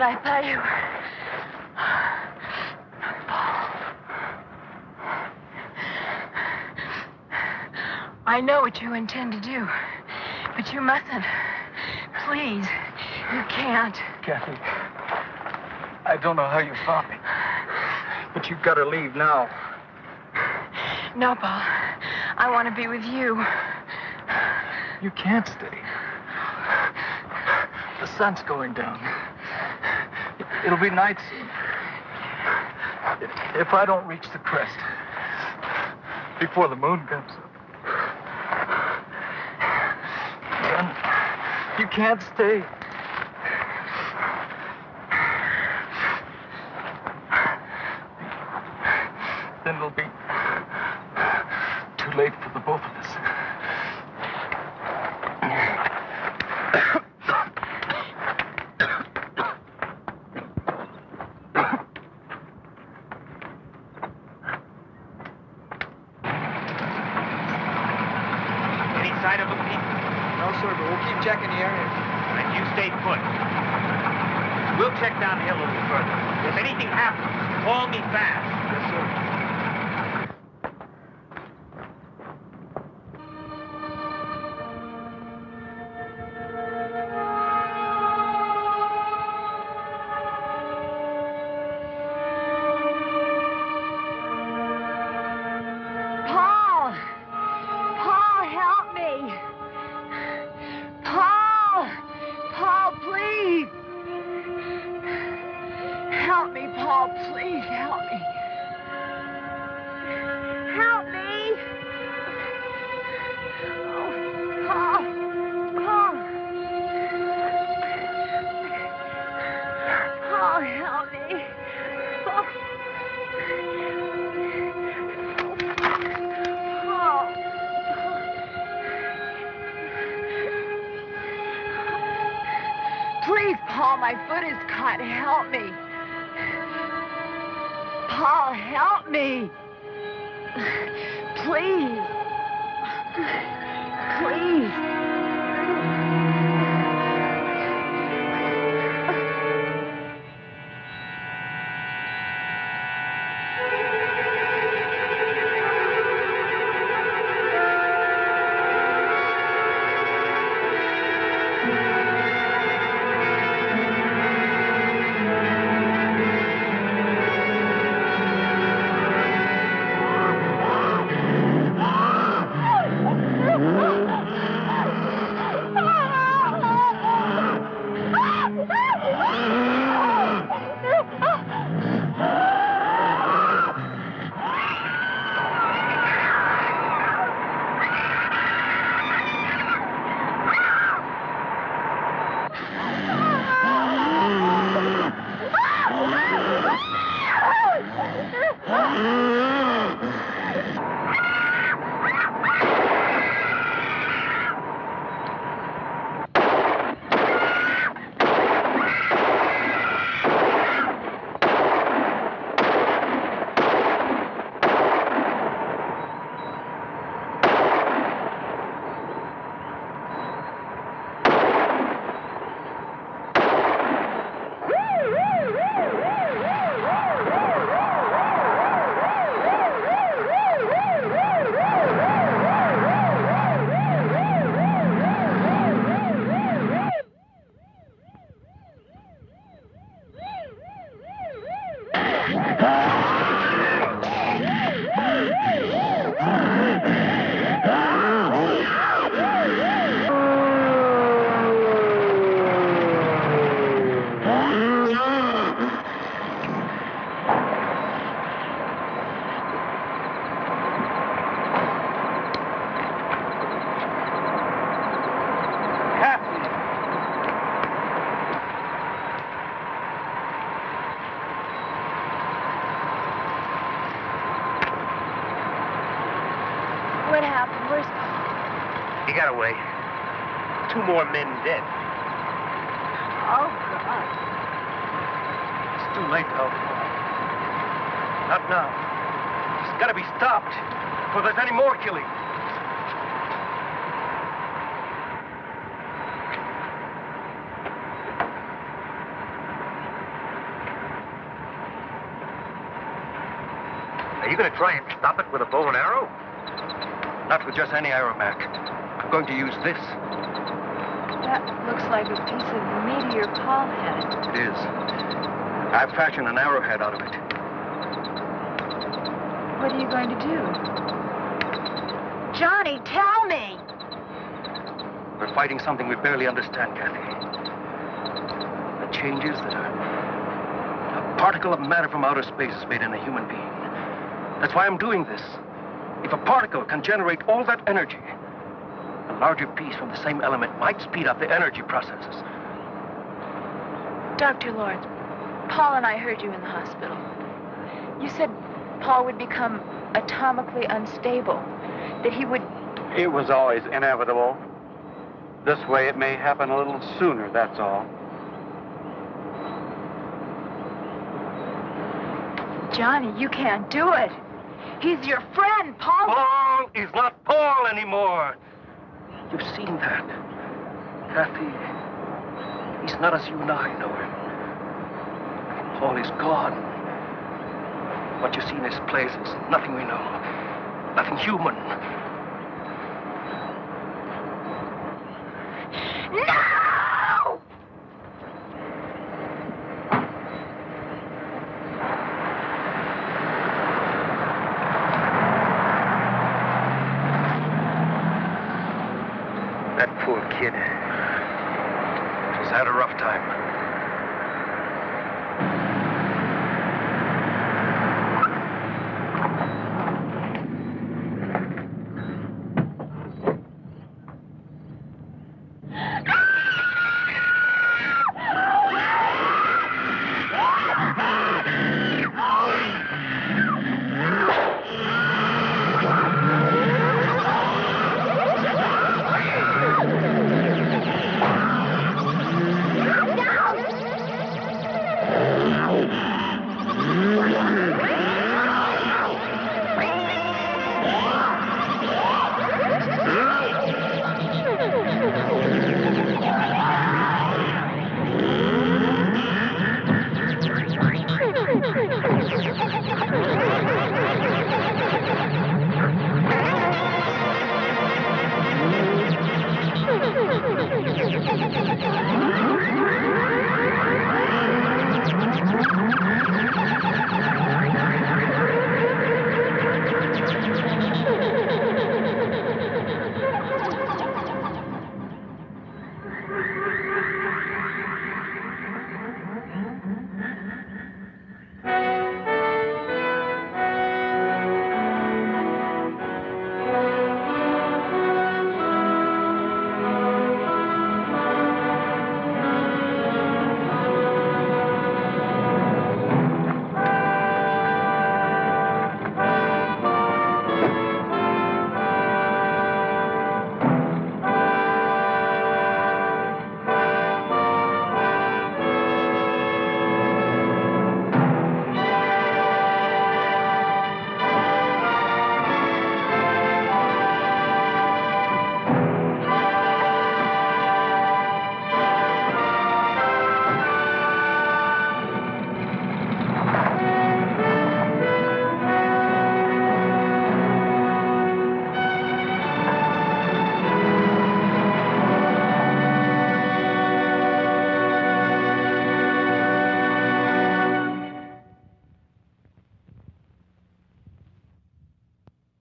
I thought you were... I know what you intend to do, but you mustn't. Please, you can't. Kathy, I don't know how you found me, but you've got to leave now. No, Paul. I want to be with you. You can't stay. The sun's going down. It'll be night soon. If I don't reach the crest before the moon comes up, then you can't stay. Then it'll be too late for the both of us. Any sign of them, Pete? No, sir, but we'll keep checking the area. And you stay put. We'll check down the hill a little further. If anything happens, call me fast. Yes, sir. Paul! Paul, help me! Paul! Paul, please! Help me, Paul, please help me. Help me! Oh, Paul! Paul! Paul, help me! Paul! Paul! Please, Paul, my foot is caught. Help me. Paul, help me. Please. Please. What happened? Where's Paul? He got away. 2 more men dead. Oh, God. It's too late to help Paul. Not now. It's got to be stopped before there's any more killing. Are you going to try and stop it with a bow and arrow? Not with just any aeromac. I'm going to use this. That looks like a piece of meteor Paul had. It is. I've fashioned an arrowhead out of it. What are you going to do? Johnny, tell me! We're fighting something we barely understand, Kathy. The changes that a particle of matter from outer space is made in a human being. That's why I'm doing this. If a particle can generate all that energy, a larger piece from the same element might speed up the energy processes. Dr. Lawrence, Paul and I heard you in the hospital. You said Paul would become atomically unstable, that he would... It was always inevitable. This way it may happen a little sooner, that's all. Johnny, you can't do it. He's your friend, Paul. Paul is not Paul anymore. You've seen that. Kathy, he's not as you and I know him. Paul is gone. What you see in his place is nothing we know. Nothing human. No! That poor kid. He's had a rough time.